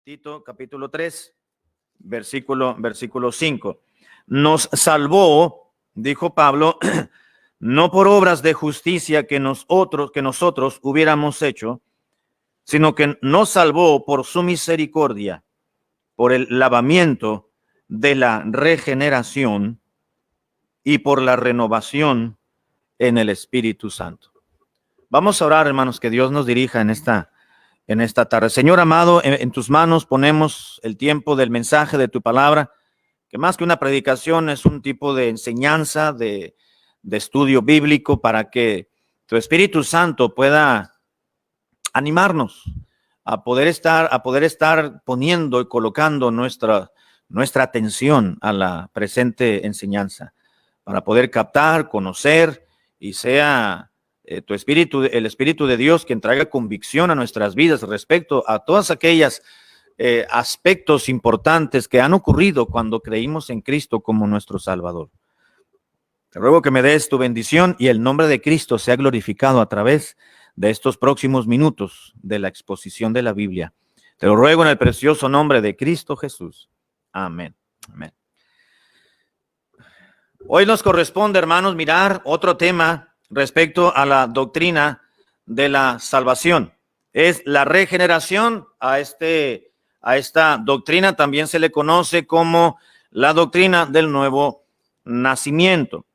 Tito capítulo 3, versículo 5. Nos salvó, dijo Pablo, no por obras de justicia que nosotros hubiéramos hecho, sino que nos salvó por su misericordia, por el lavamiento de la regeneración y por la renovación en el Espíritu Santo. Vamos a orar, hermanos, que Dios nos dirija en esta tarde. Señor amado, en tus manos ponemos el tiempo del mensaje de tu palabra, que más que una predicación es un tipo de enseñanza, de estudio bíblico, para que tu Espíritu Santo pueda animarnos a poder estar poniendo y colocando nuestra atención a la presente enseñanza, para poder captar, conocer y sea tu Espíritu, el Espíritu de Dios, quien traiga convicción a nuestras vidas respecto a todas aquellas aspectos importantes que han ocurrido cuando creímos en Cristo como nuestro Salvador. Te ruego que me des tu bendición y el nombre de Cristo sea glorificado a través de estos próximos minutos de la exposición de la Biblia. Te lo ruego en el precioso nombre de Cristo Jesús. Amén. Amén. Hoy nos corresponde, hermanos, mirar otro tema respecto a la doctrina de la salvación. Es la regeneración. A esta doctrina también se le conoce como la doctrina del nuevo nacimiento.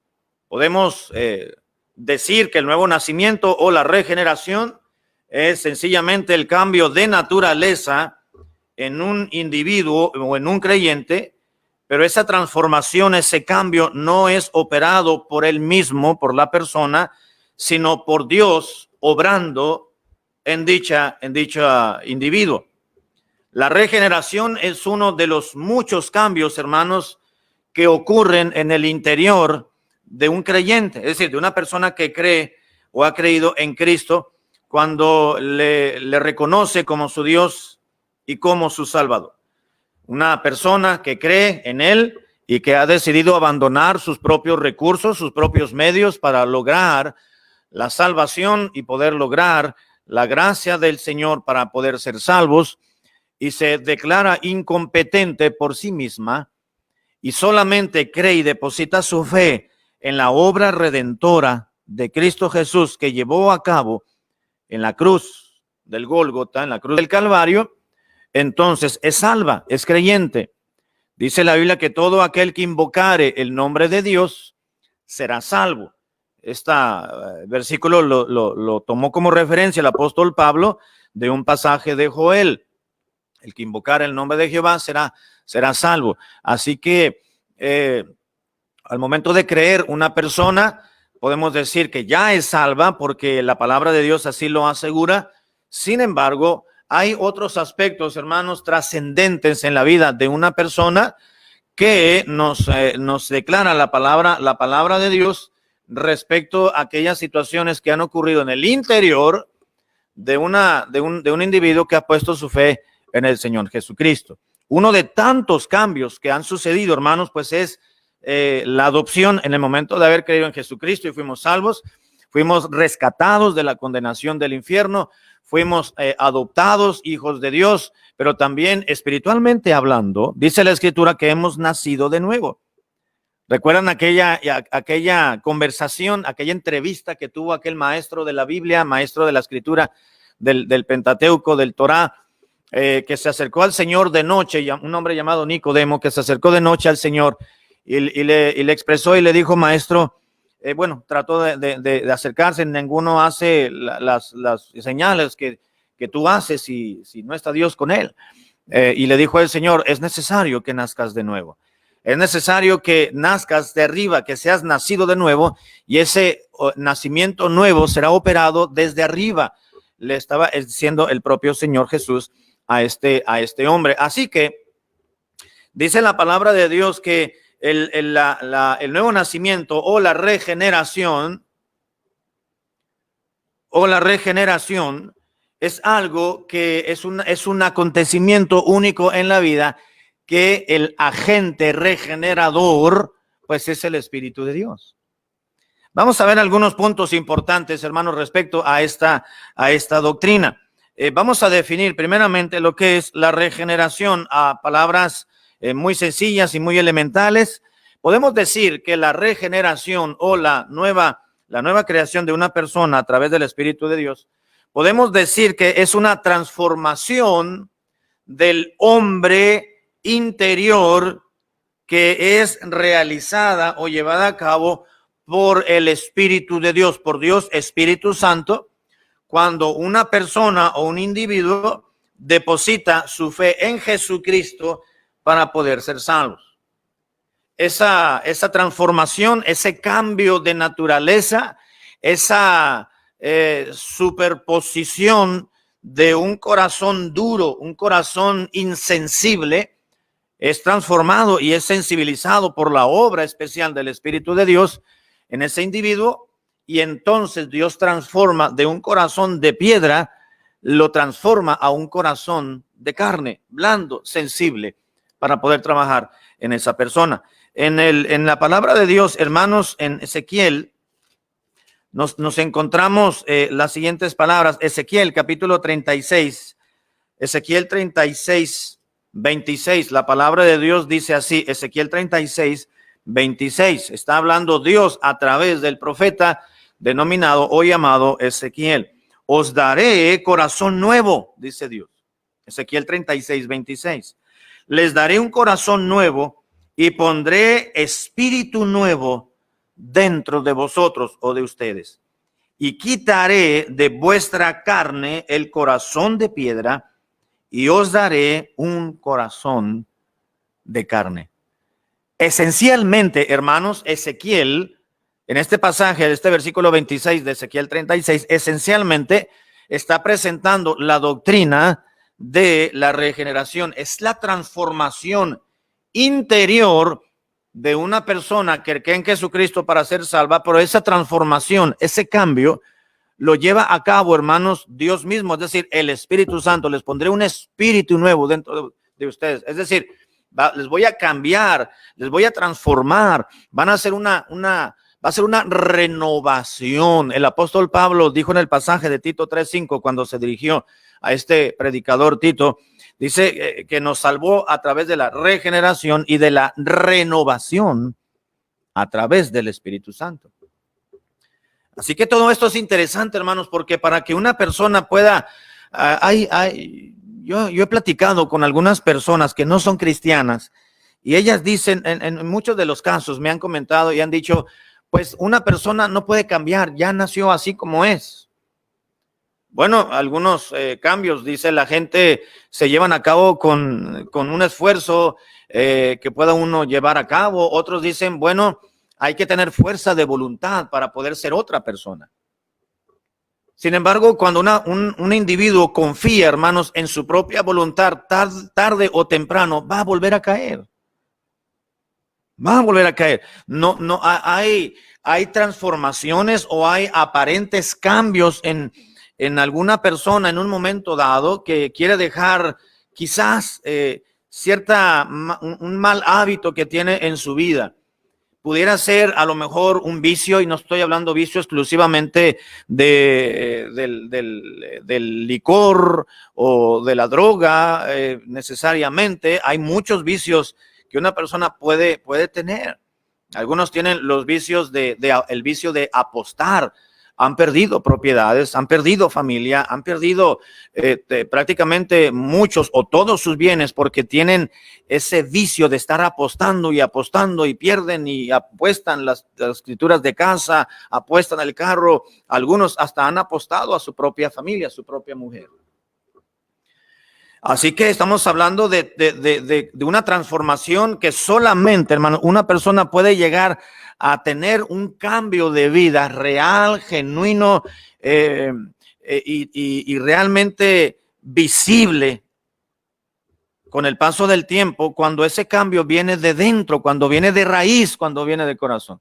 Podemos decir que el nuevo nacimiento o la regeneración es sencillamente el cambio de naturaleza en un individuo o en un creyente, pero esa transformación, ese cambio no es operado por él mismo, por la persona, sino por Dios obrando en dicho individuo. La regeneración es uno de los muchos cambios, hermanos, que ocurren en el interior de un creyente, es decir, de una persona que cree o ha creído en Cristo cuando le reconoce como su Dios y como su Salvador. Una persona que cree en Él y que ha decidido abandonar sus propios recursos, sus propios medios para lograr la salvación y poder lograr la gracia del Señor para poder ser salvos, y se declara incompetente por sí misma y solamente cree y deposita su fe en la obra redentora de Cristo Jesús que llevó a cabo en la cruz del Gólgota, en la cruz del Calvario, entonces es salva, es creyente. Dice la Biblia que todo aquel que invocare el nombre de Dios será salvo. Este versículo lo tomó como referencia el apóstol Pablo de un pasaje de Joel. El que invocare el nombre de Jehová será salvo. Así que al momento de creer una persona, podemos decir que ya es salva porque la palabra de Dios así lo asegura. Sin embargo, hay otros aspectos, hermanos, trascendentes en la vida de una persona que nos declara la palabra de Dios respecto a aquellas situaciones que han ocurrido en el interior de un individuo que ha puesto su fe en el Señor Jesucristo. Uno de tantos cambios que han sucedido, hermanos, pues es la adopción en el momento de haber creído en Jesucristo y fuimos salvos, fuimos rescatados de la condenación del infierno, fuimos adoptados hijos de Dios, pero también espiritualmente hablando, dice la Escritura que hemos nacido de nuevo. ¿Recuerdan aquella conversación, aquella entrevista que tuvo aquel maestro de la Biblia, maestro de la Escritura del Pentateuco, del Torá, que se acercó al Señor de noche, un hombre llamado Nicodemo, que se acercó de noche al Señor y le expresó y le dijo, maestro, trató de acercarse, ninguno hace las señales que tú haces si no está Dios con él. Y le dijo el Señor, es necesario que nazcas de nuevo. Es necesario que nazcas de arriba, que seas nacido de nuevo, y ese nacimiento nuevo será operado desde arriba. Le estaba diciendo el propio Señor Jesús a este hombre. Así que dice la palabra de Dios que el nuevo nacimiento o la regeneración es algo que es un acontecimiento único en la vida, que el agente regenerador pues es el Espíritu de Dios. Vamos a ver algunos puntos importantes, hermanos, respecto a esta doctrina. vamos a definir primeramente lo que es la regeneración a palabras muy sencillas y muy elementales. Podemos decir que la regeneración o la nueva creación de una persona a través del Espíritu de Dios, podemos decir que es una transformación del hombre interior que es realizada o llevada a cabo por el Espíritu de Dios, por Dios Espíritu Santo, cuando una persona o un individuo deposita su fe en Jesucristo para poder ser salvos. Esa transformación, ese cambio de naturaleza, esa superposición de un corazón duro, un corazón insensible, es transformado y es sensibilizado por la obra especial del Espíritu de Dios en ese individuo, y entonces Dios transforma de un corazón de piedra, lo transforma a un corazón de carne, blando, sensible, para poder trabajar en esa persona. En la palabra de Dios, hermanos, en Ezequiel, nos encontramos las siguientes palabras. Ezequiel capítulo 36, Ezequiel 36, 26, la palabra de Dios dice así, Ezequiel 36, 26, está hablando Dios a través del profeta denominado o llamado Ezequiel. Os daré corazón nuevo, dice Dios. Ezequiel 36, 26. Les daré un corazón nuevo y pondré espíritu nuevo dentro de vosotros o de ustedes. Y quitaré de vuestra carne el corazón de piedra y os daré un corazón de carne. Esencialmente, hermanos, Ezequiel, en este pasaje, de este versículo 26 de Ezequiel 36, esencialmente está presentando la doctrina de la regeneración. Es la transformación interior de una persona que cree en Jesucristo para ser salva, pero esa transformación, ese cambio, lo lleva a cabo, hermanos, Dios mismo, es decir, el Espíritu Santo. Les pondré un espíritu nuevo dentro de ustedes, es decir, les voy a cambiar, les voy a transformar, va a ser una renovación. El apóstol Pablo dijo en el pasaje de Tito 3:5, cuando se dirigió a este predicador Tito, dice que nos salvó a través de la regeneración y de la renovación a través del Espíritu Santo. Así que todo esto es interesante, hermanos, porque para que una persona pueda, yo he platicado con algunas personas que no son cristianas y ellas dicen, en muchos de los casos me han comentado y han dicho, pues una persona no puede cambiar, ya nació así como es. Bueno, algunos cambios, dice la gente, se llevan a cabo con un esfuerzo que pueda uno llevar a cabo. Otros dicen, bueno, hay que tener fuerza de voluntad para poder ser otra persona. Sin embargo, cuando un individuo confía, hermanos, en su propia voluntad, tarde o temprano va a volver a caer. Va a volver a caer. No hay transformaciones o hay aparentes cambios en alguna persona en un momento dado que quiere dejar quizás un mal hábito que tiene en su vida. Pudiera ser a lo mejor un vicio, y no estoy hablando vicio exclusivamente del licor o de la droga necesariamente. Hay muchos vicios que una persona puede tener. Algunos tienen los vicios el vicio de apostar. Han perdido propiedades, han perdido familia, han perdido prácticamente muchos o todos sus bienes porque tienen ese vicio de estar apostando y pierden y apuestan las escrituras de casa, apuestan el carro. Algunos hasta han apostado a su propia familia, a su propia mujer. Así que estamos hablando de una transformación que solamente, hermano, una persona puede llegar a tener un cambio de vida real, genuino y realmente visible con el paso del tiempo, cuando ese cambio viene de dentro, cuando viene de raíz, cuando viene de corazón.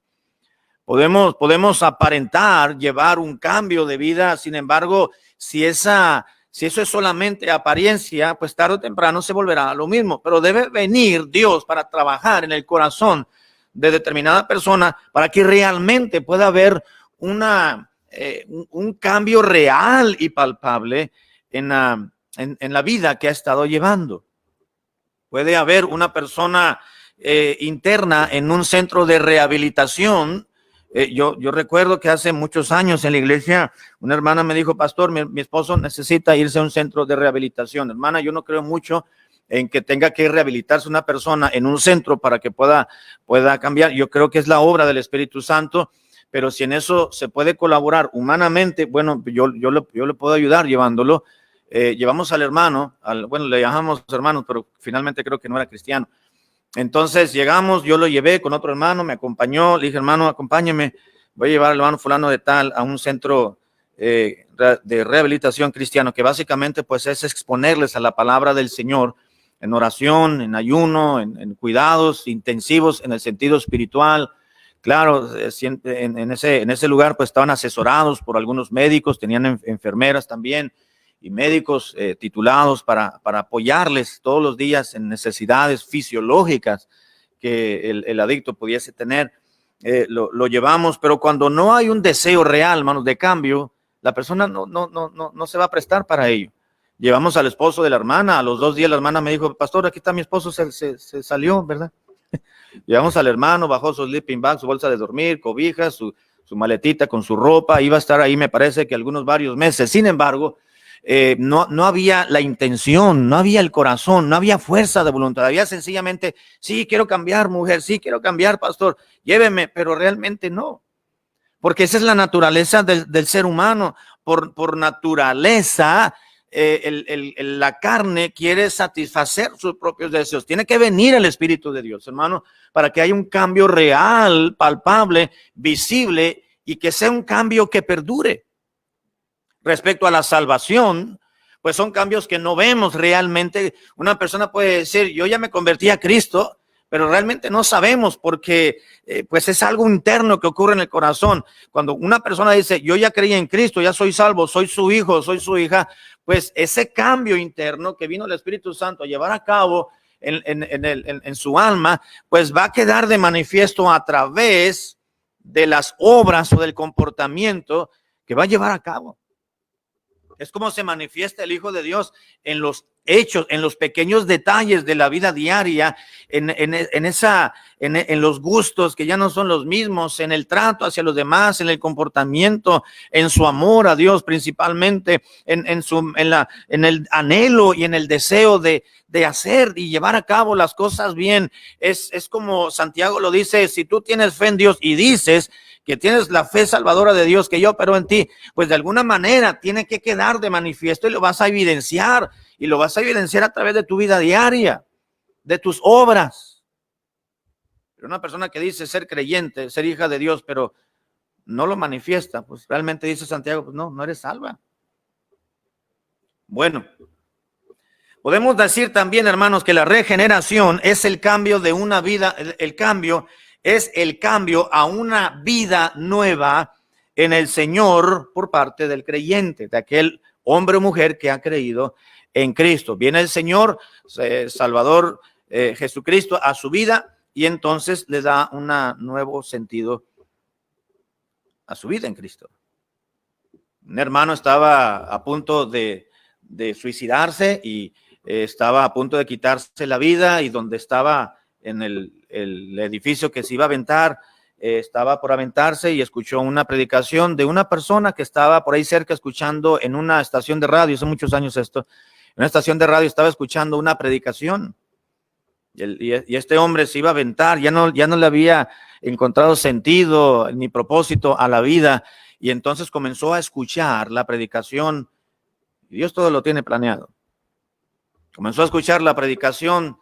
Podemos aparentar llevar un cambio de vida, sin embargo, si eso es solamente apariencia, pues tarde o temprano se volverá a lo mismo. Pero debe venir Dios para trabajar en el corazón de determinada persona para que realmente pueda haber un cambio real y palpable en la vida que ha estado llevando. Puede haber una persona interna en un centro de rehabilitación. Yo recuerdo que hace muchos años en la iglesia una hermana me dijo, pastor, mi esposo necesita irse a un centro de rehabilitación. Hermana, yo no creo mucho en que tenga que rehabilitarse una persona en un centro para que pueda cambiar. Yo creo que es la obra del Espíritu Santo, pero si en eso se puede colaborar humanamente, bueno, yo le puedo ayudar llevándolo. Llevamos al hermano, bueno, le llamamos hermanos, pero finalmente creo que no era cristiano. Entonces llegamos, yo lo llevé con otro hermano, me acompañó, le dije, hermano, acompáñeme, voy a llevar al hermano fulano de tal a un centro de rehabilitación cristiano, que básicamente pues es exponerles a la palabra del Señor en oración, en ayuno, en cuidados intensivos en el sentido espiritual. Claro, en ese lugar pues estaban asesorados por algunos médicos, tenían enfermeras también y médicos titulados para apoyarles todos los días en necesidades fisiológicas que el adicto pudiese tener. Lo llevamos, pero cuando no hay un deseo real, hermanos, de cambio, la persona no se va a prestar para ello. Llevamos al esposo de la hermana, a los 2 días la hermana me dijo, pastor, aquí está mi esposo, se salió, ¿verdad? Llevamos al hermano, bajó su sleeping bag, su bolsa de dormir, cobijas, su maletita con su ropa, iba a estar ahí, me parece que varios meses. Sin embargo, no había la intención, no había el corazón, no había fuerza de voluntad, había sencillamente, sí, quiero cambiar, mujer, sí, quiero cambiar, pastor, lléveme, pero realmente no, porque esa es la naturaleza del ser humano. Por naturaleza, la carne quiere satisfacer sus propios deseos. Tiene que venir el Espíritu de Dios, hermano, para que haya un cambio real, palpable, visible, y que sea un cambio que perdure. Respecto a la salvación, pues son cambios que no vemos realmente. Una persona puede decir, yo ya me convertí a Cristo, pero realmente no sabemos porque pues es algo interno que ocurre en el corazón. Cuando una persona dice, yo ya creí en Cristo, ya soy salvo, soy su hijo, soy su hija, pues ese cambio interno que vino el Espíritu Santo a llevar a cabo en su alma, pues va a quedar de manifiesto a través de las obras o del comportamiento que va a llevar a cabo. Es como se manifiesta el Hijo de Dios en los hechos, en los pequeños detalles de la vida diaria, en los gustos que ya no son los mismos, en el trato hacia los demás, en el comportamiento, en su amor a Dios principalmente, en el anhelo y en el deseo de hacer y llevar a cabo las cosas bien. Es como Santiago lo dice, si tú tienes fe en Dios y dices que tienes la fe salvadora de Dios que yo operó en ti, pues de alguna manera tiene que quedar de manifiesto y lo vas a evidenciar, y lo vas a evidenciar a través de tu vida diaria, de tus obras. Pero una persona que dice ser creyente, ser hija de Dios, pero no lo manifiesta, pues realmente dice Santiago, pues no eres salva. Bueno, podemos decir también, hermanos, que la regeneración es el cambio de una vida, el cambio a una vida nueva en el Señor por parte del creyente, de aquel hombre o mujer que ha creído en Cristo. Viene el Señor, Salvador Jesucristo a su vida y entonces le da un nuevo sentido a su vida en Cristo. Un hermano estaba a punto de suicidarse y estaba a punto de quitarse la vida, y donde estaba en el edificio que se iba a aventar, estaba por aventarse y escuchó una predicación de una persona que estaba por ahí cerca escuchando en una estación de radio, hace muchos años esto, en una estación de radio estaba escuchando una predicación y este hombre se iba a aventar, ya no le había encontrado sentido ni propósito a la vida, y entonces comenzó a escuchar la predicación, y Dios todo lo tiene planeado. Comenzó a escuchar la predicación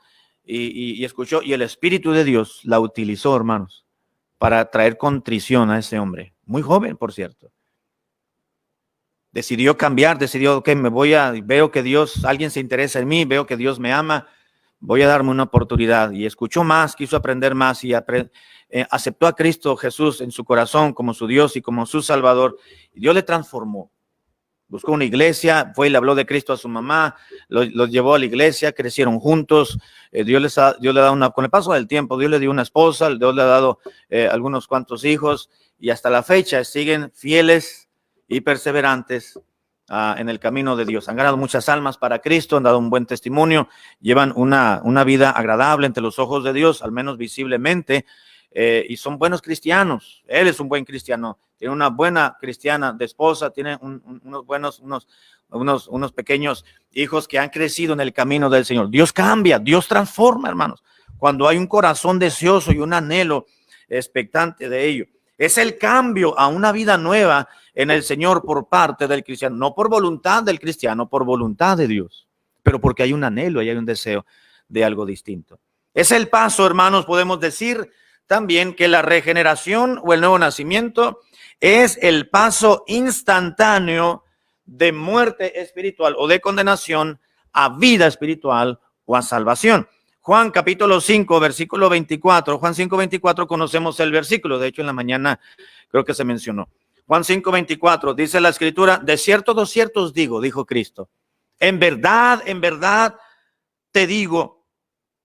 y escuchó, y el Espíritu de Dios la utilizó, hermanos, para traer contrición a ese hombre, muy joven, por cierto. Decidió cambiar, decidió que veo que alguien se interesa en mí, veo que Dios me ama, voy a darme una oportunidad. Y escuchó más, quiso aprender más y aceptó a Cristo Jesús en su corazón como su Dios y como su Salvador. Y Dios le transformó. Buscó una iglesia, fue y le habló de Cristo a su mamá, los llevó a la iglesia, crecieron juntos. Dios le ha dado con el paso del tiempo, Dios le dio una esposa, Dios le ha dado algunos cuantos hijos, y hasta la fecha siguen fieles y perseverantes en el camino de Dios. Han ganado muchas almas para Cristo, han dado un buen testimonio, llevan una vida agradable entre los ojos de Dios, al menos visiblemente, y son buenos cristianos. Él es un buen cristiano, tiene una buena cristiana de esposa, tiene unos pequeños hijos que han crecido en el camino del Señor. Dios cambia, Dios transforma, hermanos, cuando hay un corazón deseoso y un anhelo expectante de ello. Es el cambio a una vida nueva en el Señor por parte del cristiano, no por voluntad del cristiano, por voluntad de Dios, pero porque hay un anhelo y hay un deseo de algo distinto. Es el paso, hermanos, podemos decir también que la regeneración o el nuevo nacimiento es el paso instantáneo de muerte espiritual o de condenación a vida espiritual o a salvación. Juan capítulo 5, versículo 24, Juan 5, 24, conocemos el versículo, de hecho en la mañana creo que se mencionó. Juan 5, 24, dice la escritura, de cierto os digo, dijo Cristo, en verdad te digo,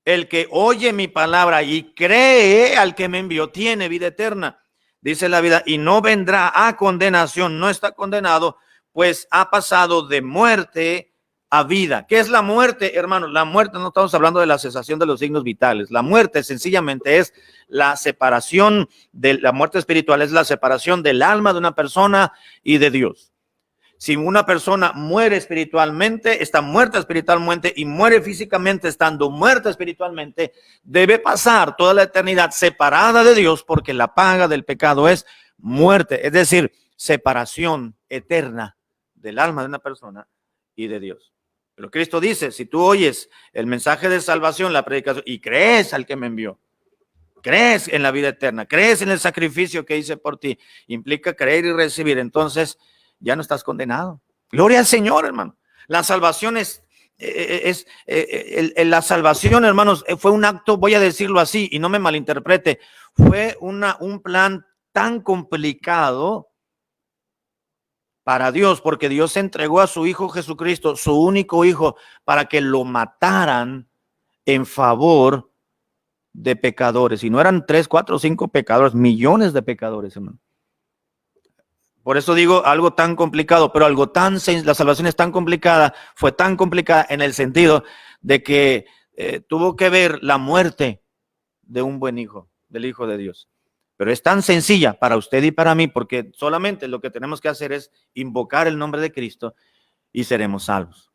el que oye mi palabra y cree al que me envió tiene vida eterna, dice la vida, y no vendrá a condenación, no está condenado, pues ha pasado de muerte a vida. ¿Qué es la muerte, hermanos? La muerte, no estamos hablando de la cesación de los signos vitales. La muerte sencillamente es la separación de la muerte espiritual, es la separación del alma de una persona y de Dios. Si una persona muere espiritualmente, está muerta espiritualmente y muere físicamente estando muerta espiritualmente, debe pasar toda la eternidad separada de Dios porque la paga del pecado es muerte, es decir, separación eterna del alma de una persona y de Dios. Pero Cristo dice, si tú oyes el mensaje de salvación, la predicación, y crees al que me envió, crees en la vida eterna, crees en el sacrificio que hice por ti, implica creer y recibir, entonces ya no estás condenado. Gloria al Señor, hermano. La salvación la salvación, hermanos, fue un acto, voy a decirlo así, y no me malinterprete, fue un plan tan complicado para Dios, porque Dios entregó a su Hijo Jesucristo, su único Hijo, para que lo mataran en favor de pecadores. Y no eran 3, 4, 5 pecadores, millones de pecadores, hermano. Por eso digo algo tan complicado, pero la salvación es tan complicada, fue tan complicada en el sentido de que tuvo que ver la muerte de un buen hijo, del Hijo de Dios. Pero es tan sencilla para usted y para mí, porque solamente lo que tenemos que hacer es invocar el nombre de Cristo y seremos salvos.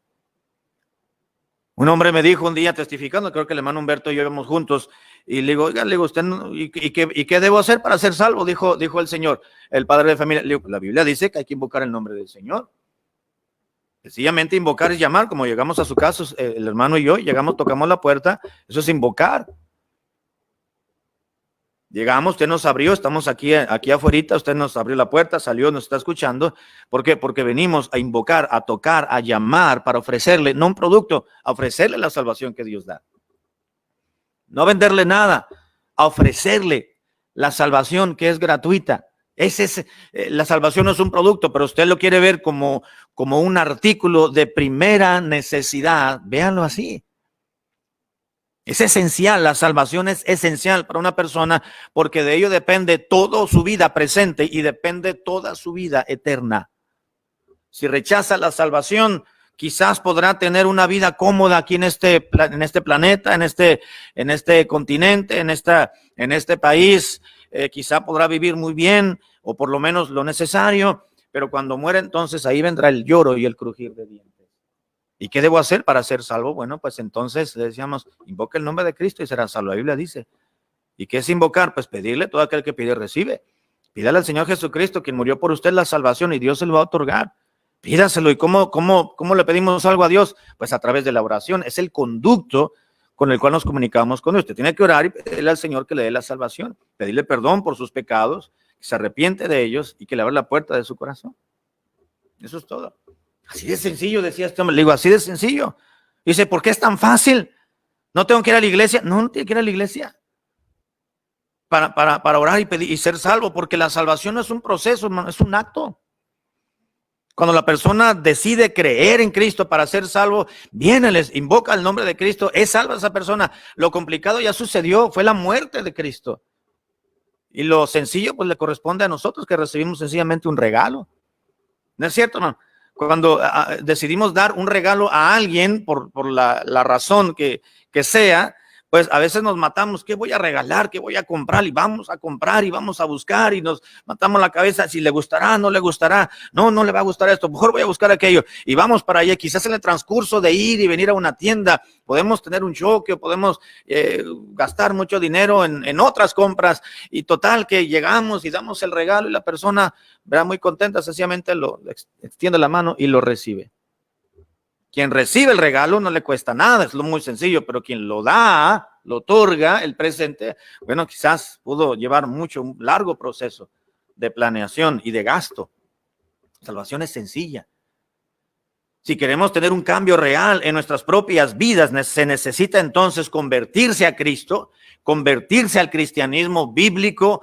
Un hombre me dijo un día testificando, creo que el hermano Humberto y yo íbamos juntos, y le digo, oiga, usted, ¿y qué debo hacer para ser salvo? Dijo el Señor, el padre de familia. Le digo, la Biblia dice que hay que invocar el nombre del Señor. Sencillamente invocar es llamar, como llegamos a su casa, el hermano y yo, llegamos, tocamos la puerta, eso es invocar. Llegamos, usted nos abrió, estamos aquí afuera, usted nos abrió la puerta, salió, nos está escuchando. ¿Por qué? Porque venimos a invocar, a tocar, a llamar para ofrecerle, no un producto, a ofrecerle la salvación que Dios da. No venderle nada, a ofrecerle la salvación que es gratuita. La salvación no es un producto, pero usted lo quiere ver como un artículo de primera necesidad. Véanlo así. Es esencial, la salvación es esencial para una persona porque de ello depende toda su vida presente y depende toda su vida eterna. Si rechaza la salvación, quizás podrá tener una vida cómoda aquí en este planeta, en este continente, en este país. Quizá podrá vivir muy bien o por lo menos lo necesario, pero cuando muere entonces ahí vendrá el lloro y el crujir de dientes. ¿Y qué debo hacer para ser salvo? Bueno, pues entonces decíamos, invoca el nombre de Cristo y será salvo. La Biblia dice. ¿Y qué es invocar? Pues pedirle, todo aquel que pide recibe. Pídale al Señor Jesucristo, quien murió por usted, la salvación y Dios se lo va a otorgar. Pídaselo. ¿Y cómo le pedimos algo a Dios? Pues a través de la oración. Es el conducto con el cual nos comunicamos con Dios. Usted tiene que orar y pedirle al Señor que le dé la salvación. Pedirle perdón por sus pecados, que se arrepiente de ellos y que le abra la puerta de su corazón. Eso es todo. Así de sencillo, decía este hombre. Le digo, así de sencillo. Dice, ¿por qué es tan fácil? ¿No tengo que ir a la iglesia? No tiene que ir a la iglesia para orar y pedir y ser salvo, porque la salvación no es un proceso, hermano, es un acto. Cuando la persona decide creer en Cristo para ser salvo, viene, les invoca el nombre de Cristo, es salva esa persona. Lo complicado ya sucedió, fue la muerte de Cristo. Y lo sencillo, pues le corresponde a nosotros que recibimos sencillamente un regalo. ¿No es cierto, hermano? Cuando decidimos dar un regalo a alguien por la razón que sea, pues a veces nos matamos. ¿Qué voy a regalar? ¿Qué voy a comprar? Y vamos a comprar y vamos a buscar y nos matamos la cabeza. Si le gustará, no le gustará. No, no le va a gustar esto. Mejor voy a buscar aquello. Y vamos para allá. Quizás en el transcurso de ir y venir a una tienda podemos tener un choque o podemos gastar mucho dinero en otras compras. Y total que llegamos y damos el regalo y la persona verá muy contenta, sencillamente lo extiende la mano y lo recibe. Quien recibe el regalo no le cuesta nada, es lo muy sencillo, pero quien lo da, lo otorga, el presente, bueno, quizás pudo llevar un largo proceso de planeación y de gasto. Salvación es sencilla. Si queremos tener un cambio real en nuestras propias vidas, se necesita entonces convertirse a Cristo, convertirse al cristianismo bíblico,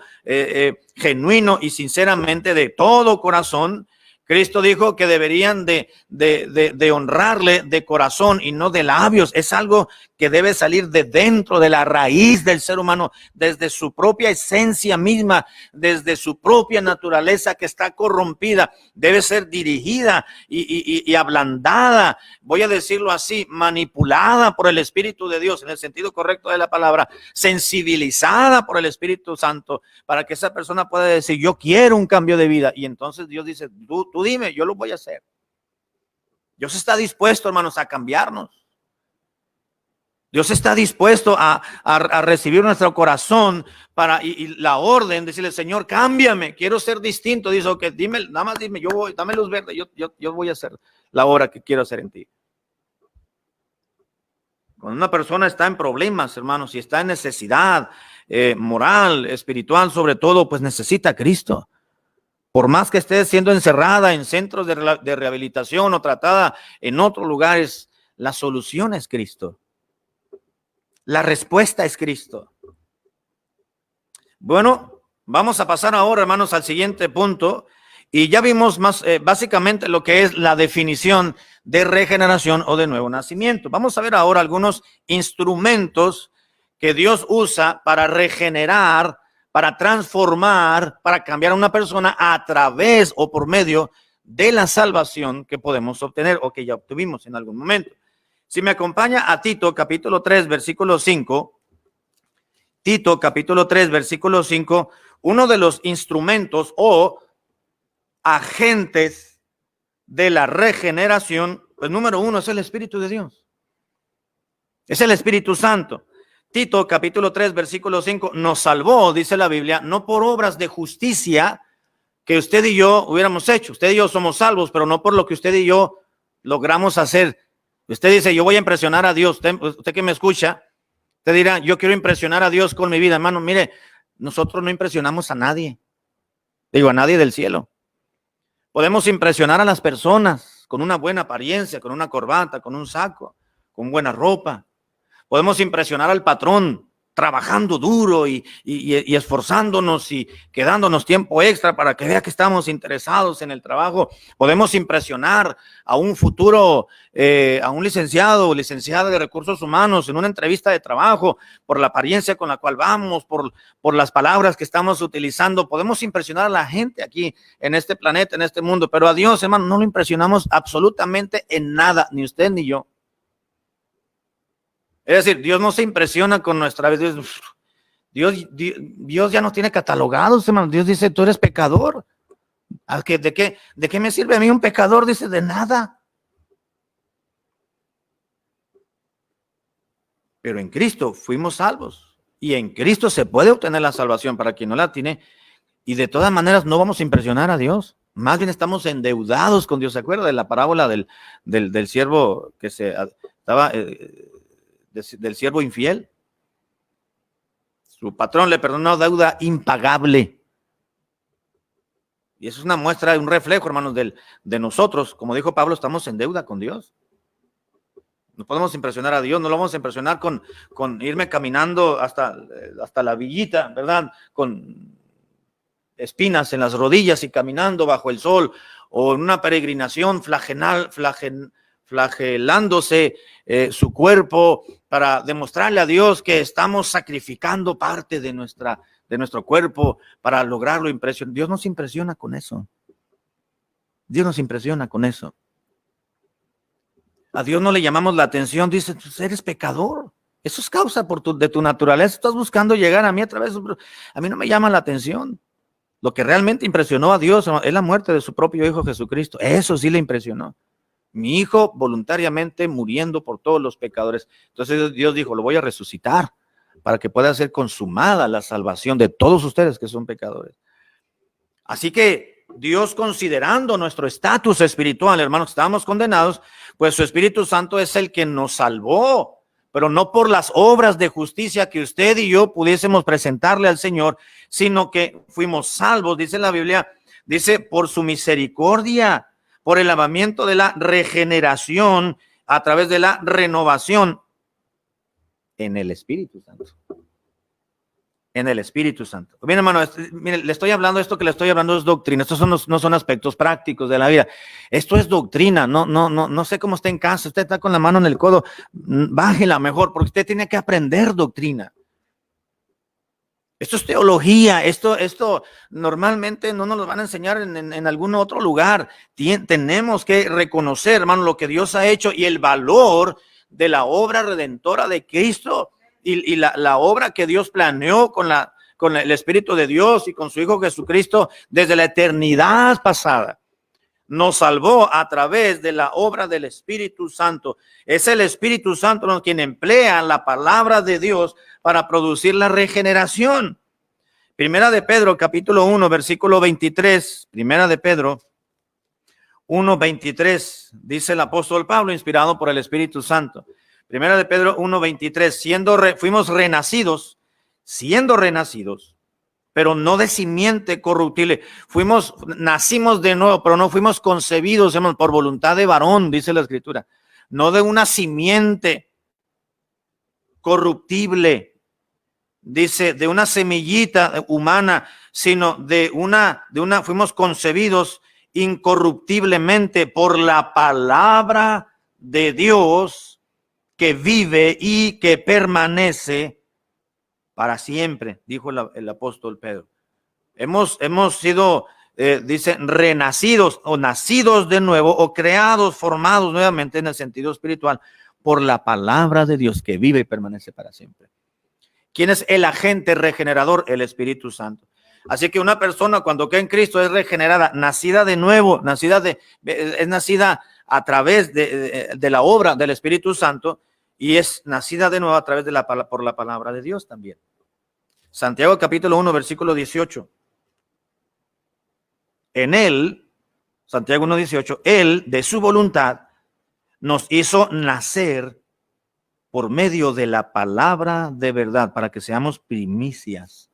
genuino y sinceramente de todo corazón. Cristo dijo que deberían de honrarle de corazón y no de labios. Es algo que debe salir de dentro, de la raíz del ser humano, desde su propia esencia misma, desde su propia naturaleza que está corrompida. Debe ser dirigida y ablandada, voy a decirlo así, manipulada por el Espíritu de Dios, en el sentido correcto de la palabra, sensibilizada por el Espíritu Santo, para que esa persona pueda decir, yo quiero un cambio de vida. Y entonces Dios dice, tú dime, yo lo voy a hacer. Dios está dispuesto, hermanos, a cambiarnos. Dios está dispuesto a recibir nuestro corazón y la orden, decirle, Señor, cámbiame, quiero ser distinto. Dice, ok, dime, nada más dime, dame luz verde, yo voy a hacer la obra que quiero hacer en ti. Cuando una persona está en problemas, hermanos, y está en necesidad moral, espiritual, sobre todo, pues necesita a Cristo. Por más que esté siendo encerrada en centros de rehabilitación o tratada en otros lugares, la solución es Cristo. La respuesta es Cristo. Bueno, vamos a pasar ahora, hermanos, al siguiente punto. Y ya vimos más básicamente lo que es la definición de regeneración o de nuevo nacimiento. Vamos a ver ahora algunos instrumentos que Dios usa para regenerar, para transformar, para cambiar a una persona a través o por medio de la salvación que podemos obtener o que ya obtuvimos en algún momento. Si me acompaña a Tito, capítulo 3, versículo 5. Tito, capítulo 3, versículo 5. Uno de los instrumentos o agentes de la regeneración, pues número uno es el Espíritu de Dios. Es el Espíritu Santo. Tito, capítulo 3, versículo 5. Nos salvó, dice la Biblia, no por obras de justicia que usted y yo hubiéramos hecho. Usted y yo somos salvos, pero no por lo que usted y yo logramos hacer. Usted dice, yo voy a impresionar a Dios. Usted que me escucha, usted dirá, yo quiero impresionar a Dios con mi vida. Hermano, mire, nosotros no impresionamos a nadie. Digo, a nadie del cielo. Podemos impresionar a las personas con una buena apariencia, con una corbata, con un saco, con buena ropa. Podemos impresionar al patrón trabajando duro y esforzándonos y quedándonos tiempo extra para que vea que estamos interesados en el trabajo. Podemos impresionar a un futuro, a un licenciado o licenciada de recursos humanos en una entrevista de trabajo por la apariencia con la cual vamos, por las palabras que estamos utilizando. Podemos impresionar a la gente aquí en este planeta, en este mundo, pero a Dios, hermano, no lo impresionamos absolutamente en nada, ni usted ni yo. Es decir, Dios no se impresiona con nuestra vida. Dios ya nos tiene catalogados, hermano. Dios dice, tú eres pecador. ¿De qué me sirve a mí un pecador? Dice, de nada. Pero en Cristo fuimos salvos. Y en Cristo se puede obtener la salvación para quien no la tiene. Y de todas maneras no vamos a impresionar a Dios. Más bien estamos endeudados con Dios. ¿Se acuerda de la parábola del siervo que estaba... del siervo infiel? Su patrón le perdonó una deuda impagable. Y eso es una muestra, un reflejo, hermanos, de nosotros. Como dijo Pablo, estamos en deuda con Dios. No podemos impresionar a Dios, no lo vamos a impresionar con irme caminando hasta la villita, ¿verdad? Con espinas en las rodillas y caminando bajo el sol, o en una peregrinación flagelándose su cuerpo para demostrarle a Dios que estamos sacrificando parte de nuestro cuerpo para lograrlo impresionar. Dios nos impresiona con eso. Dios nos impresiona con eso. A Dios no le llamamos la atención, dice, pues eres pecador. Eso es causa de tu naturaleza. Estás buscando llegar a mí a través de... A mí no me llama la atención. Lo que realmente impresionó a Dios es la muerte de su propio Hijo Jesucristo. Eso sí le impresionó. Mi Hijo voluntariamente muriendo por todos los pecadores. Entonces Dios dijo, lo voy a resucitar para que pueda ser consumada la salvación de todos ustedes que son pecadores. Así que Dios, considerando nuestro estatus espiritual, hermanos, estábamos condenados, pues su Espíritu Santo es el que nos salvó, pero no por las obras de justicia que usted y yo pudiésemos presentarle al Señor, sino que fuimos salvos, dice la Biblia, dice por su misericordia, por el lavamiento de la regeneración a través de la renovación en el Espíritu Santo. En el Espíritu Santo. Bien, hermano, mire, le estoy hablando, esto que le estoy hablando es doctrina. Estos no son aspectos prácticos de la vida. Esto es doctrina. No sé cómo está en casa. Usted está con la mano en el codo. Bájela mejor, porque usted tiene que aprender doctrina. Esto es teología. Esto normalmente no nos lo van a enseñar en algún otro lugar. Tenemos que reconocer, hermano, lo que Dios ha hecho y el valor de la obra redentora de Cristo. Y la obra que Dios planeó con el Espíritu de Dios y con su Hijo Jesucristo desde la eternidad pasada. Nos salvó a través de la obra del Espíritu Santo. Es el Espíritu Santo quien emplea la palabra de Dios para producir la regeneración. Primera de Pedro, capítulo 1, versículo 23. Primera de Pedro 1, 23. Dice el apóstol Pablo, inspirado por el Espíritu Santo. Primera de Pedro 1:23, fuimos renacidos, siendo renacidos, pero no de simiente corruptible. Nacimos de nuevo, pero no fuimos concebidos, hermano, por voluntad de varón, dice la Escritura. No de una simiente corruptible, dice, de una semillita humana, sino fuimos concebidos incorruptiblemente por la palabra de Dios, que vive y que permanece para siempre, dijo el apóstol Pedro. Hemos sido, dicen, renacidos o nacidos de nuevo o creados, formados nuevamente en el sentido espiritual por la palabra de Dios que vive y permanece para siempre. ¿Quién es el agente regenerador? El Espíritu Santo. Así que una persona cuando queda en Cristo es regenerada, nacida de nuevo, es nacida a través de la obra del Espíritu Santo y es nacida de nuevo a través por la palabra de Dios también. Santiago capítulo 1, versículo 18. En él, Santiago 1:18, él de su voluntad nos hizo nacer por medio de la palabra de verdad para que seamos primicias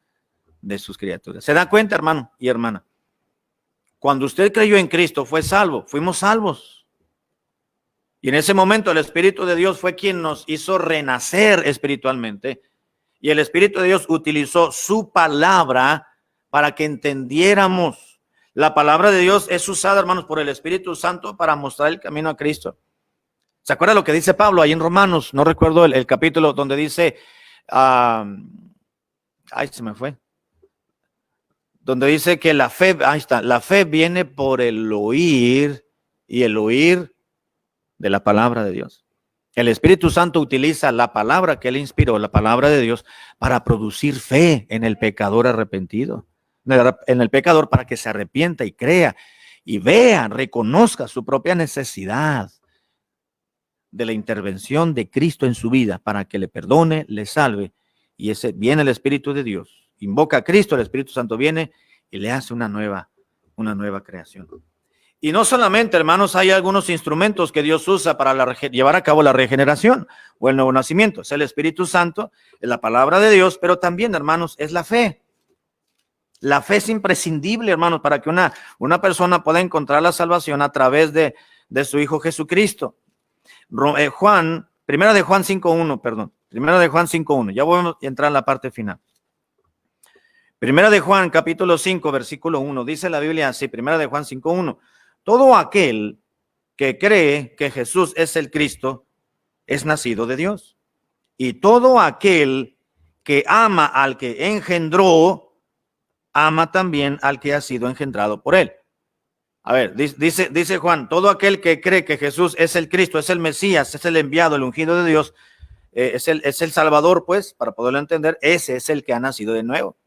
de sus criaturas. ¿Se da cuenta, hermano y hermana? Cuando usted creyó en Cristo, fue salvo, fuimos salvos. Y en ese momento el Espíritu de Dios fue quien nos hizo renacer espiritualmente. Y el Espíritu de Dios utilizó su palabra para que entendiéramos. La palabra de Dios es usada, hermanos, por el Espíritu Santo para mostrar el camino a Cristo. ¿Se acuerda lo que dice Pablo ahí en Romanos? No recuerdo el capítulo donde dice, se me fue. Donde dice que la fe, ahí está, la fe viene por el oír y el oír de la palabra de Dios. El Espíritu Santo utiliza la palabra que él inspiró, la palabra de Dios, para producir fe en el pecador arrepentido, en el pecador para que se arrepienta y crea y vea, reconozca su propia necesidad de la intervención de Cristo en su vida para que le perdone, le salve. Y ese viene el Espíritu de Dios, invoca a Cristo, el Espíritu Santo viene y le hace una nueva creación. Y no solamente, hermanos, hay algunos instrumentos que Dios usa para llevar a cabo la regeneración o el nuevo nacimiento. Es el Espíritu Santo, es la palabra de Dios, pero también, hermanos, es la fe. La fe es imprescindible, hermanos, para que una persona pueda encontrar la salvación a través de su Hijo Jesucristo. Primera de Juan 5:1, ya voy a entrar en la parte final. Primera de Juan, capítulo 5, versículo 1, dice la Biblia así, Primera de Juan 5:1, todo aquel que cree que Jesús es el Cristo es nacido de Dios. Y todo aquel que ama al que engendró, ama también al que ha sido engendrado por él. A ver, dice Juan, todo aquel que cree que Jesús es el Cristo, es el Mesías, es el enviado, el ungido de Dios, es el Salvador, pues, para poderlo entender, ese es el que ha nacido de nuevo.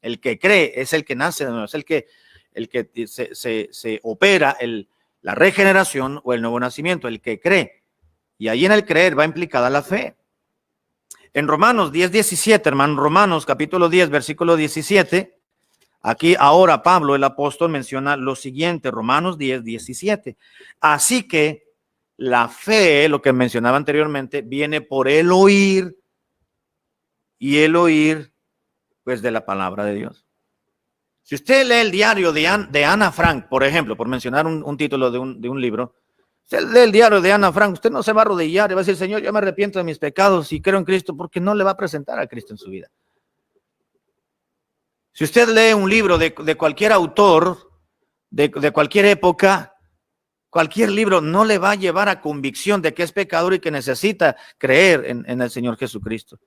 El que cree es el que nace de nuevo, es el que se opera la regeneración o el nuevo nacimiento, el que cree. Y ahí en el creer va implicada la fe. En Romanos 10:17, hermano, Romanos capítulo 10, versículo 17, aquí ahora Pablo, el apóstol, menciona lo siguiente, Romanos 10:17. Así que la fe, lo que mencionaba anteriormente, viene por el oír, y el oír, pues, de la palabra de Dios. Si usted lee el diario de Ana Frank, por ejemplo, por mencionar un título de un libro, usted lee el diario de Ana Frank, usted no se va a arrodillar y va a decir, Señor, yo me arrepiento de mis pecados y creo en Cristo, porque no le va a presentar a Cristo en su vida. Si usted lee un libro de cualquier autor, de cualquier época, cualquier libro no le va a llevar a convicción de que es pecador y que necesita creer en el Señor Jesucristo.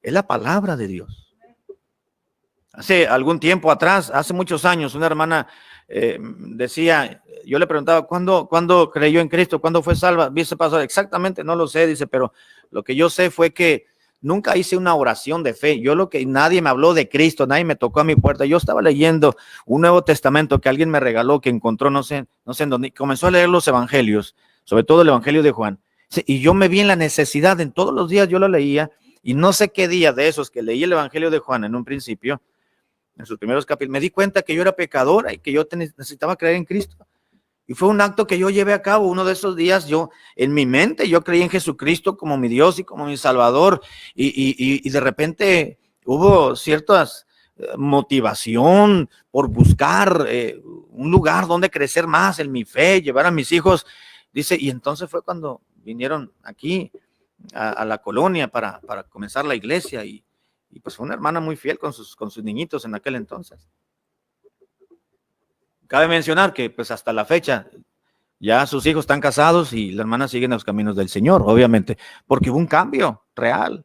Es la palabra de Dios. Hace algún tiempo atrás, hace muchos años, una hermana decía, yo le preguntaba, ¿cuándo creyó en Cristo? ¿Cuándo fue salva? Dice, pastor, exactamente no lo sé, dice, pero lo que yo sé fue que nunca hice una oración de fe. Nadie me habló de Cristo, nadie me tocó a mi puerta. Yo estaba leyendo un Nuevo Testamento que alguien me regaló, que encontró, no sé en dónde, comenzó a leer los evangelios, sobre todo el evangelio de Juan. Y yo me vi en la necesidad, en todos los días yo lo leía, y no sé qué día de esos que leí el evangelio de Juan en un principio, en sus primeros capítulos, me di cuenta que yo era pecadora y que yo necesitaba creer en Cristo. Y fue un acto que yo llevé a cabo. Uno de esos días, en mi mente, yo creí en Jesucristo como mi Dios y como mi Salvador. Y de repente hubo ciertas motivación por buscar un lugar donde crecer más en mi fe, llevar a mis hijos. Dice, y entonces fue cuando vinieron aquí a la colonia para comenzar la iglesia. Y pues fue una hermana muy fiel con sus niñitos en aquel entonces. Cabe mencionar que pues hasta la fecha ya sus hijos están casados y la hermana sigue en los caminos del Señor, obviamente, porque hubo un cambio real,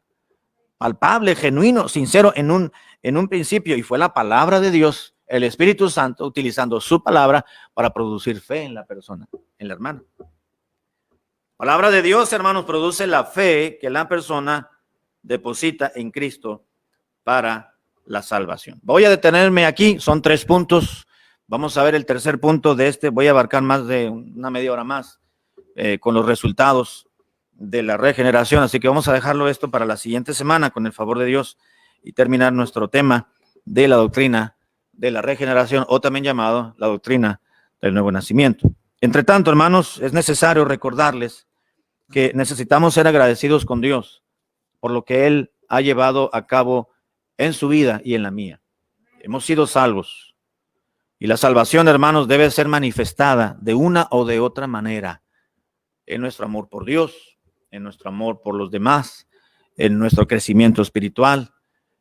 palpable, genuino, sincero en un principio, y fue la palabra de Dios, el Espíritu Santo, utilizando su palabra para producir fe en la persona, en la hermana. Palabra de Dios, hermanos, produce la fe que la persona deposita en Cristo para la salvación. Voy a detenerme aquí, son 3 puntos. Vamos a ver el tercer punto de este. Voy a abarcar más de una media hora más con los resultados de la regeneración. Así que vamos a dejarlo esto para la siguiente semana, con el favor de Dios, y terminar nuestro tema de la doctrina de la regeneración, o también llamado la doctrina del nuevo nacimiento. Entre tanto, hermanos, es necesario recordarles que necesitamos ser agradecidos con Dios por lo que Él ha llevado a cabo en su vida y en la mía. Hemos sido salvos. Y la salvación, hermanos, debe ser manifestada de una o de otra manera en nuestro amor por Dios, en nuestro amor por los demás, en nuestro crecimiento espiritual,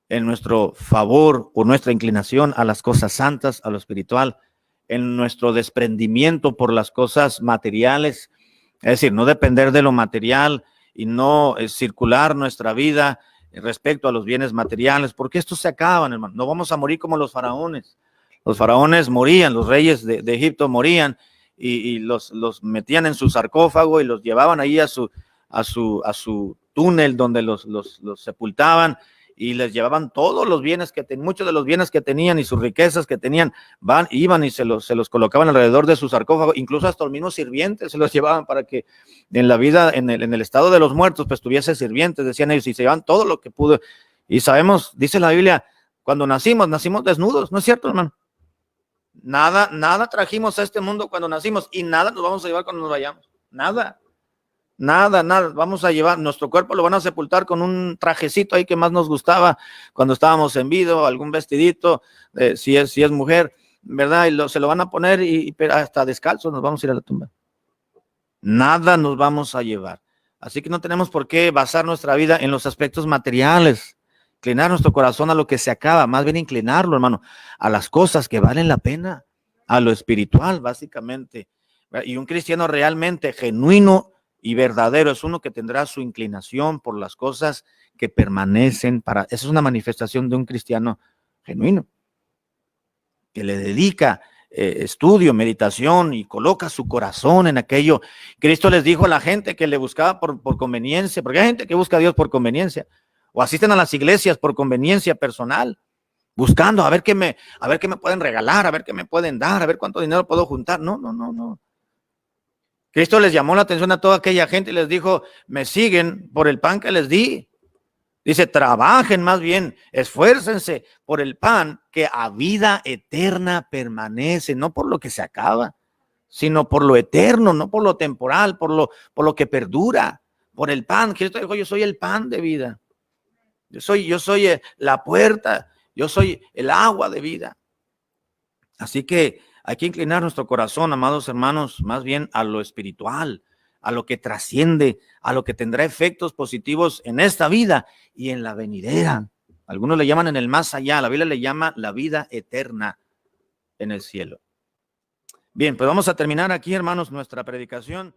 en nuestro favor o nuestra inclinación a las cosas santas, a lo espiritual, en nuestro desprendimiento por las cosas materiales, es decir, no depender de lo material y no circular nuestra vida respecto a los bienes materiales, porque estos se acaban, hermano. No vamos a morir como los faraones. Los faraones morían, los reyes de Egipto morían y los metían en su sarcófago y los llevaban ahí a su túnel donde los sepultaban, y les llevaban todos los bienes muchos de los bienes que tenían y sus riquezas que tenían, iban y se los colocaban alrededor de su sarcófago. Incluso hasta los mismos sirvientes se los llevaban para que en la vida, en el estado de los muertos, pues tuviese sirvientes, decían ellos, y se llevaban todo lo que pudo. Y sabemos, dice la Biblia, cuando nacimos desnudos, ¿no es cierto, hermano? Nada trajimos a este mundo cuando nacimos, y nada nos vamos a llevar cuando nos vayamos. Nada. Vamos a llevar, nuestro cuerpo lo van a sepultar con un trajecito ahí que más nos gustaba cuando estábamos en vida, algún vestidito, si es mujer, ¿verdad? Y se lo van a poner y hasta descalzos nos vamos a ir a la tumba. Nada nos vamos a llevar. Así que no tenemos por qué basar nuestra vida en los aspectos materiales, inclinar nuestro corazón a lo que se acaba, más bien inclinarlo, hermano, a las cosas que valen la pena, a lo espiritual, básicamente. Y un cristiano realmente genuino y verdadero es uno que tendrá su inclinación por las cosas que permanecen esa es una manifestación de un cristiano genuino, que le dedica estudio, meditación y coloca su corazón en aquello. Cristo les dijo a la gente que le buscaba por conveniencia, porque hay gente que busca a Dios por conveniencia, o asisten a las iglesias por conveniencia personal, buscando a ver qué me pueden regalar, a ver qué me pueden dar, a ver cuánto dinero puedo juntar. No. Cristo les llamó la atención a toda aquella gente y les dijo, me siguen por el pan que les di. Dice, trabajen más bien, esfuércense por el pan que a vida eterna permanece, no por lo que se acaba, sino por lo eterno, no por lo temporal, por lo que perdura, por el pan. Cristo dijo, yo soy el pan de vida. Yo soy la puerta, yo soy el agua de vida. Así que hay que inclinar nuestro corazón, amados hermanos, más bien a lo espiritual, a lo que trasciende, a lo que tendrá efectos positivos en esta vida y en la venidera. Algunos le llaman en el más allá, la Biblia le llama la vida eterna en el cielo. Bien, pues vamos a terminar aquí, hermanos, nuestra predicación.